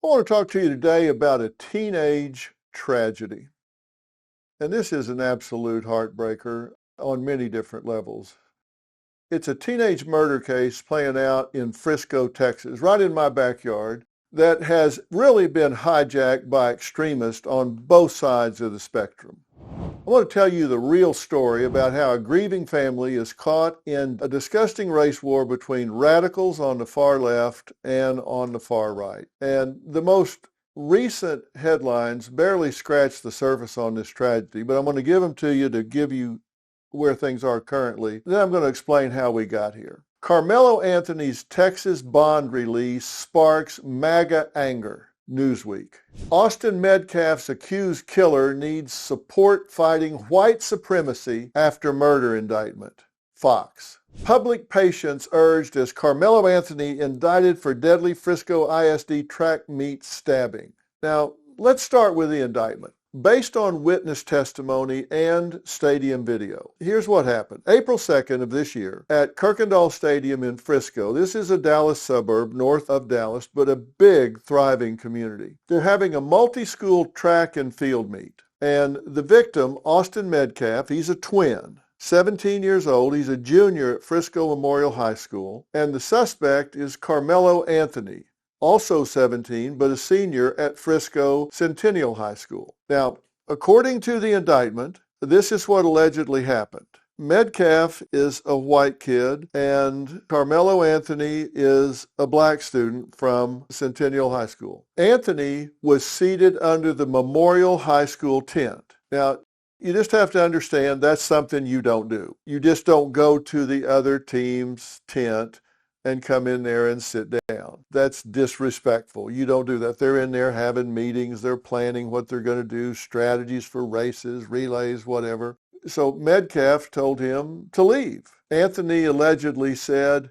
I want to talk to you today about a teenage tragedy. And this is an absolute heartbreaker on many different levels. It's a teenage murder case playing out in Frisco, Texas, right in my backyard, that has really been hijacked by extremists on both sides of the spectrum. I want to tell you the real story about how a grieving family is caught in a disgusting race war between radicals on the far left and on the far right. And the most recent headlines barely scratch the surface on this tragedy, but I'm going to give them to give you where things are currently. Then I'm going to explain how we got here. Carmelo Anthony's Texas bond release sparks MAGA anger. Newsweek. Austin Metcalf's accused killer needs support fighting white supremacy after murder indictment. Fox. Public patience urged as Carmelo Anthony indicted for deadly Frisco ISD track meet stabbing. Now, let's start with the indictment. Based on witness testimony and stadium video, here's what happened. April 2nd of this year at Kirkendall Stadium in Frisco. This is a Dallas suburb north of Dallas, but a big, thriving community. They're having a multi-school track and field meet. And the victim, Austin Metcalf, he's a twin. 17 years old. He's a junior at Frisco Memorial High School. And the suspect is Carmelo Anthony, also 17, but a senior at Frisco Centennial High School. Now, according to the indictment, this is what allegedly happened. Metcalf is a white kid, and Carmelo Anthony is a black student from Centennial High School. Anthony was seated under the Memorial High School tent. Now, you just have to understand that's something you don't do. You just don't go to the other team's tent and come in there and sit down. That's disrespectful. You don't do that. They're in there having meetings. They're planning what they're going to do, strategies for races, relays, whatever. So Metcalf told him to leave. Anthony allegedly said,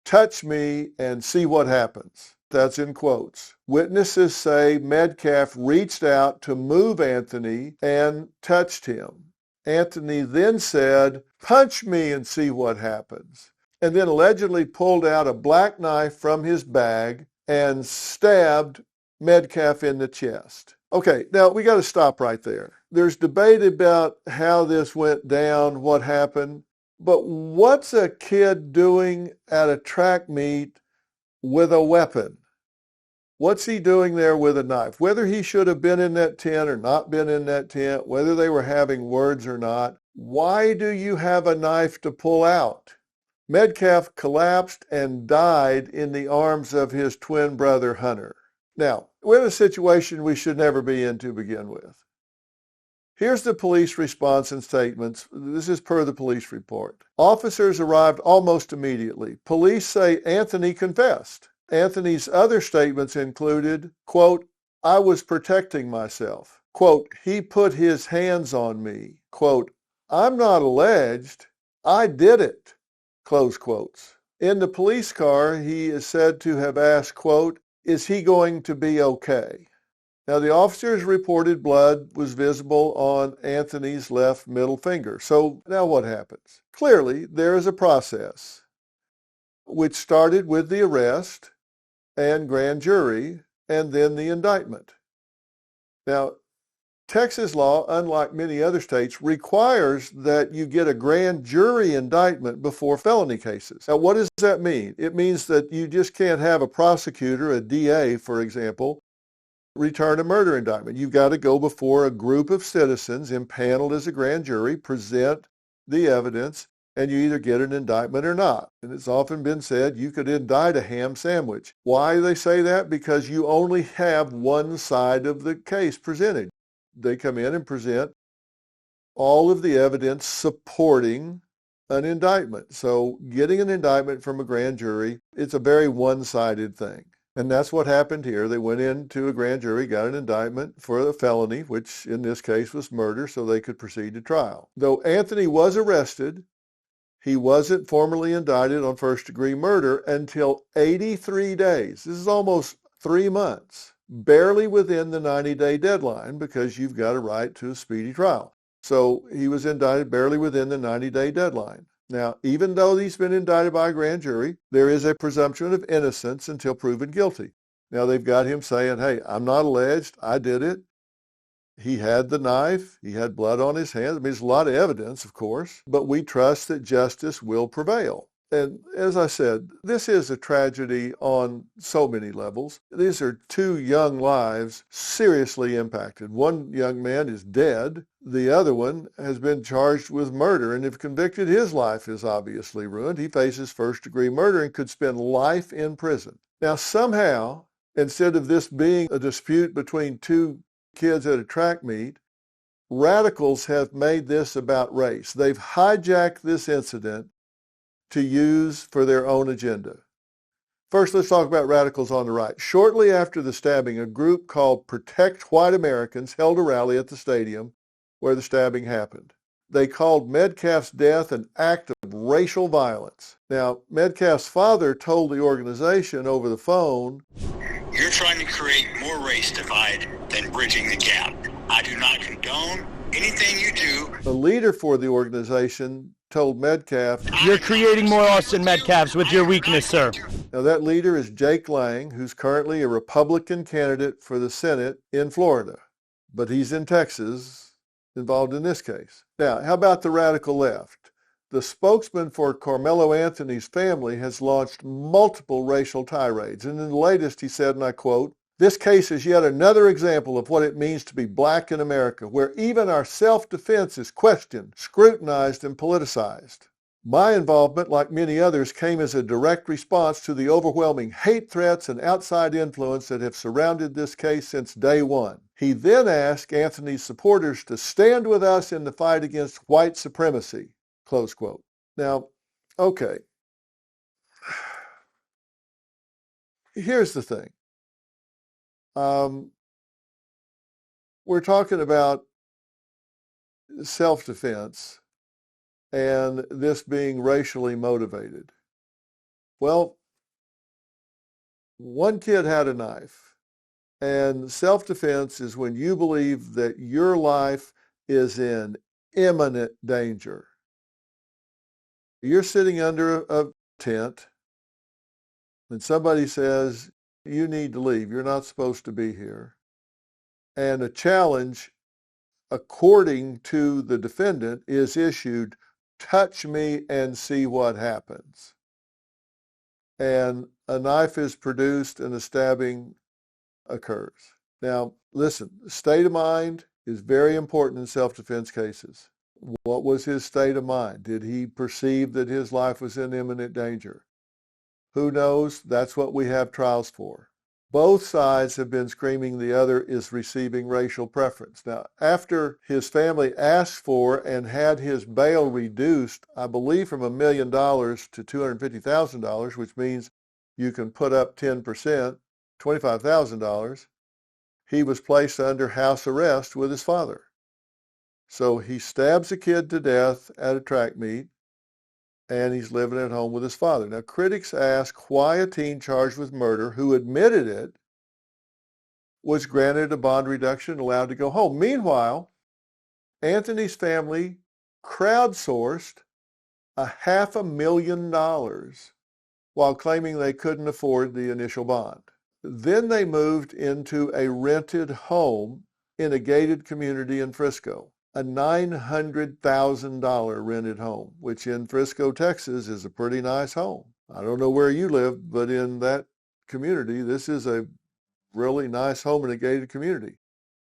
"Touch me and see what happens." That's in quotes. Witnesses say Metcalf reached out to move Anthony and touched him. Anthony then said, "Punch me and see what happens," and then allegedly pulled out a black knife from his bag and stabbed Metcalf in the chest. Okay, now we got to stop right there. There's debate about how this went down, what happened, but what's a kid doing at a track meet with a weapon? What's he doing there with a knife? Whether he should have been in that tent or not been in that tent, whether they were having words or not, why do you have a knife to pull out? Metcalf collapsed and died in the arms of his twin brother, Hunter. Now, we're in a situation we should never be in to begin with. Here's the police response and statements. This is per the police report. Officers arrived almost immediately. Police say Anthony confessed. Anthony's other statements included, quote, "I was protecting myself." Quote, "He put his hands on me." Quote, "I'm not alleged. I did it." Close quotes. In the police car, he is said to have asked, quote, "Is he going to be okay?" Now, the officers reported blood was visible on Anthony's left middle finger. So now what happens? Clearly, there is a process which started with the arrest and grand jury and then the indictment. Now, Texas law, unlike many other states, requires that you get a grand jury indictment before felony cases. Now, what does that mean? It means that you just can't have a prosecutor, a DA, for example, return a murder indictment. You've got to go before a group of citizens impaneled as a grand jury, present the evidence, and you either get an indictment or not. And it's often been said you could indict a ham sandwich. Why do they say that? Because you only have one side of the case presented. They come in and present all of the evidence supporting an indictment. So getting an indictment from a grand jury, it's a very one-sided thing. And that's what happened here. They went into a grand jury, got an indictment for a felony, which in this case was murder, so they could proceed to trial. Though Anthony was arrested, he wasn't formally indicted on first-degree murder until 83 days. This is almost 3 months. Barely within the 90-day deadline because you've got a right to a speedy trial. So he was indicted barely within the 90-day deadline. Now, even though he's been indicted by a grand jury, there is a presumption of innocence until proven guilty. Now they've got him saying, hey, I'm not alleged, I did it. He had the knife, he had blood on his hands. I mean, there's a lot of evidence, of course, but we trust that justice will prevail. And as I said, this is a tragedy on so many levels. These are two young lives seriously impacted. One young man is dead. The other one has been charged with murder, and if convicted, his life is obviously ruined. He faces first-degree murder and could spend life in prison. Now, somehow, instead of this being a dispute between two kids at a track meet, radicals have made this about race. They've hijacked this incident to use for their own agenda. First, let's talk about radicals on the right. Shortly after the stabbing, a group called Protect White Americans held a rally at the stadium where the stabbing happened. They called Metcalf's death an act of racial violence. Now, Metcalf's father told the organization over the phone, "You're trying to create more race divide than bridging the gap. I do not condone anything you do." The leader for the organization told Metcalf, "You're creating more Austin Metcalfs with your weakness, sir." Now that leader is Jake Lang, who's currently a Republican candidate for the Senate in Florida, but he's in Texas, involved in this case. Now, how about the radical left? The spokesman for Carmelo Anthony's family has launched multiple racial tirades, and in the latest he said, and I quote, "This case is yet another example of what it means to be black in America, where even our self-defense is questioned, scrutinized, and politicized. My involvement, like many others, came as a direct response to the overwhelming hate threats and outside influence that have surrounded this case since day one." He then asked Anthony's supporters to stand with us in the fight against white supremacy, close quote. Now, okay, here's the thing. We're talking about self-defense and this being racially motivated. Well, one kid had a knife, and self-defense is when you believe that your life is in imminent danger. You're sitting under a tent, and somebody says, you need to leave. You're not supposed to be here. And a challenge, according to the defendant, is issued, touch me and see what happens. And a knife is produced and a stabbing occurs. Now, listen, state of mind is very important in self-defense cases. What was his state of mind? Did he perceive that his life was in imminent danger? Who knows? That's what we have trials for. Both sides have been screaming the other is receiving racial preference. Now, after his family asked for and had his bail reduced, I believe from $1 million to $250,000, which means you can put up 10%, $25,000, he was placed under house arrest with his father. So he stabs a kid to death at a track meet, and he's living at home with his father. Now, critics ask why a teen charged with murder who admitted it was granted a bond reduction and allowed to go home. Meanwhile, Anthony's family crowdsourced $500,000 while claiming they couldn't afford the initial bond. Then they moved into a rented home in a gated community in Frisco. A $900,000 rented home, which in Frisco, Texas is a pretty nice home. I don't know where you live, but in that community, this is a really nice home in a gated community.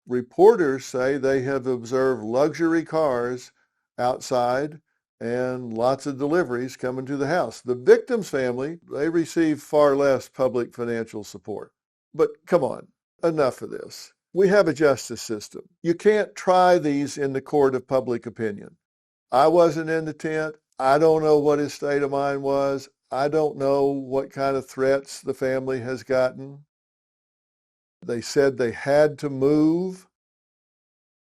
Reporters say they have observed luxury cars outside and lots of deliveries coming to the house. The victim's family, they receive far less public financial support. But come on, enough of this. We have a justice system. You can't try these in the court of public opinion. I wasn't in the tent. I don't know what his state of mind was. I don't know what kind of threats the family has gotten. They said they had to move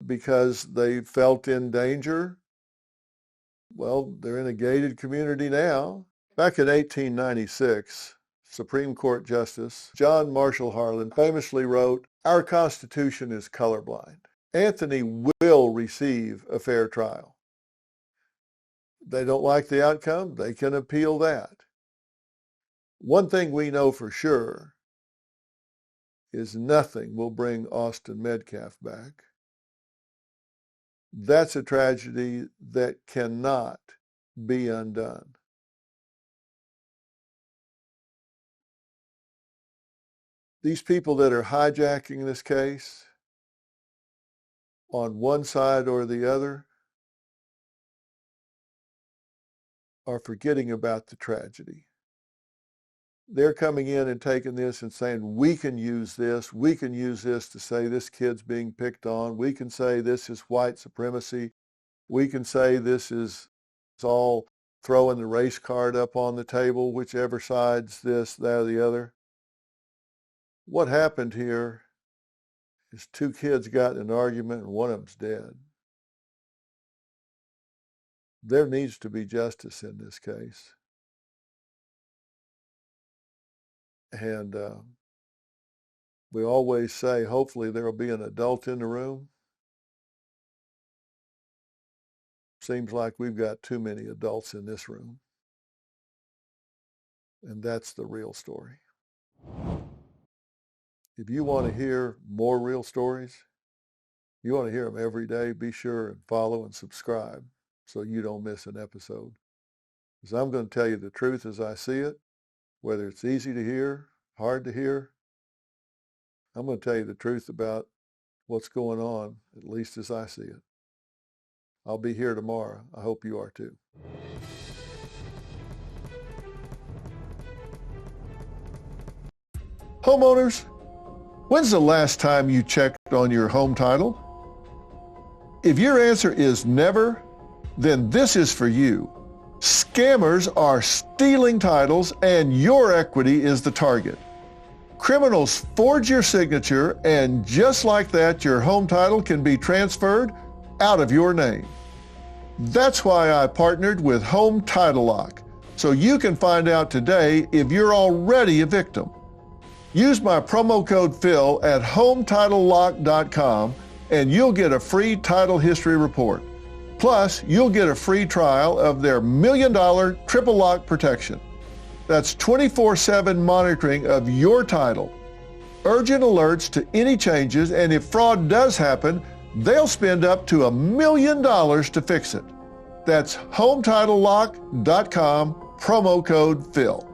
because they felt in danger. Well, they're in a gated community now. Back in 1896, Supreme Court Justice John Marshall Harlan famously wrote, "Our Constitution is colorblind. Anthony will receive a fair trial. They don't like the outcome, they can appeal that. One thing we know for sure is nothing will bring Austin Metcalf back. That's a tragedy that cannot be undone. These people that are hijacking this case on one side or the other are forgetting about the tragedy. They're coming in and taking this and saying, we can use this to say this kid's being picked on. We can say this is white supremacy. We can say this is all throwing the race card up on the table, whichever side's this, that, or the other. What happened here is two kids got in an argument and one of them's dead. There needs to be justice in this case. And we always say, hopefully there will be an adult in the room. Seems like we've got too many adults in this room. And that's the real story. If you want to hear more real stories, you want to hear them every day, be sure and follow and subscribe so you don't miss an episode. Because I'm going to tell you the truth as I see it, whether it's easy to hear, hard to hear. I'm going to tell you the truth about what's going on, at least as I see it. I'll be here tomorrow. I hope you are too. Homeowners, when's the last time you checked on your home title? If your answer is never, then this is for you. Scammers are stealing titles and your equity is the target. Criminals forge your signature and just like that, your home title can be transferred out of your name. That's why I partnered with Home Title Lock, so you can find out today if you're already a victim. Use my promo code Phil at HometitleLock.com and you'll get a free title history report. Plus, you'll get a free trial of their $1 million triple lock protection. That's 24/7 monitoring of your title. Urgent alerts to any changes, and if fraud does happen, they'll spend up to $1 million to fix it. That's HometitleLock.com, promo code Phil.